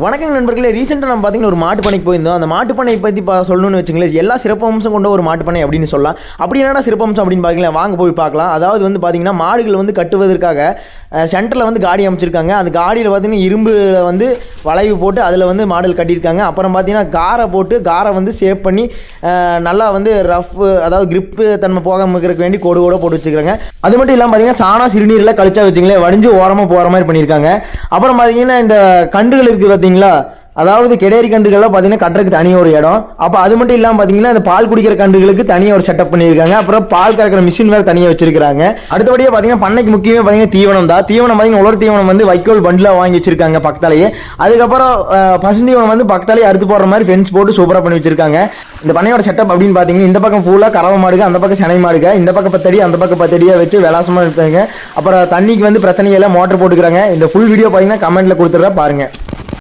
வணக்கம் நண்பர்களே, ரீசெண்டாக நம்ம பார்த்தீங்கன்னா ஒரு மாட்டு பண்ணைக்கு போயிருந்தோம். அந்த மாட்டு பண்ணை பற்றி சொல்லணும்னு வச்சுங்களேன், எல்லா சிறப்பம்சம் கொண்ட ஒரு மாட்டு பண்ணை அப்படின்னு சொல்லலாம். அப்படி என்னடா சிறப்பம்சம் அப்படின்னு பார்க்கலாம், வாங்க போய் பார்க்கலாம். அதாவது வந்து பார்த்தீங்கன்னா மாடுகள் வந்து கட்டுவதற்காக சென்டரில் வந்து காடி அமைச்சிருக்காங்க. அந்த காடியில் பார்த்தீங்கன்னா இரும்பு வந்து வளைவு போட்டு அதில் வந்து மாடல் கட்டியிருக்காங்க. அப்புறம் பார்த்தீங்கன்னா காரை போட்டு காரை வந்து சேவ் பண்ணி நல்லா வந்து ரஃப், அதாவது கிரிப்பு தன்மை போகாமல் இருக்கிறதுக்கு வேண்டி கோடு கூட போட்டு வச்சுக்கிறாங்க. அது மட்டும் இல்லாமல் பார்த்தீங்கன்னா சாணா சிறுநீரில் கழிச்சா வச்சுங்களேன், வடிஞ்சு ஓரமாக போகிற மாதிரி பண்ணியிருக்காங்க. அப்புறம் பார்த்தீங்கன்னா இந்த கண்டுகள் இருக்குது பார்த்தீங்களா, அதாவது கெடேரி கண்டுகள்லாம் பார்த்தீங்கன்னா கட்டுறதுக்கு தனியாக ஒரு இடம். அப்போ அது மட்டும் இல்லாமல் பார்த்தீங்கன்னா இந்த பால் குடிக்கிற கண்டுகளுக்கு தனியாக ஒரு செட்டப் பண்ணியிருக்காங்க. அப்புறம் பால் கறக்கிற மிஷின் வேறு தனியாக வச்சிருக்காங்க. அடுத்தபடியாக பார்த்தீங்கன்னா பண்ணைக்கு முக்கியமே பார்த்தீங்கன்னா தீவனம் தான். தீவனம் பார்த்தீங்கன்னா உலர் தீவனம் வந்து வைக்கோல் பண்டிலாக வாங்கி வச்சிருக்காங்க பக்கத்தாலேயே. அதுக்கப்புறம் பசுந்தீவனம் வந்து பக்கத்தாலேயே அறுத்து போடுற மாதிரி ஃபென்ஸ் போட்டு சூப்பராக பண்ணி வச்சிருக்காங்க. இந்த பண்ணையோட செட்டப் அப்படின்னு பார்த்தீங்கன்னா இந்த பக்கம் ஃபுல்லாக கறவை மாடுங்க, அந்த பக்கம் செனை மாடுங்க, இந்த பக்கம் 10 அடி அந்த பக்கம் 10 அடியாக வச்சு விளாசமாக இருப்பாங்க. அப்புறம் தண்ணிக்கு வந்து பிரச்சனை இல்லை, மோட்டர் போட்டுக்கிறாங்க. இந்த ஃபுல் வீடியோ பார்த்தீங்கன்னா கமெண்ட்டில் கொடுத்துட்றேன் பாருங்கள்.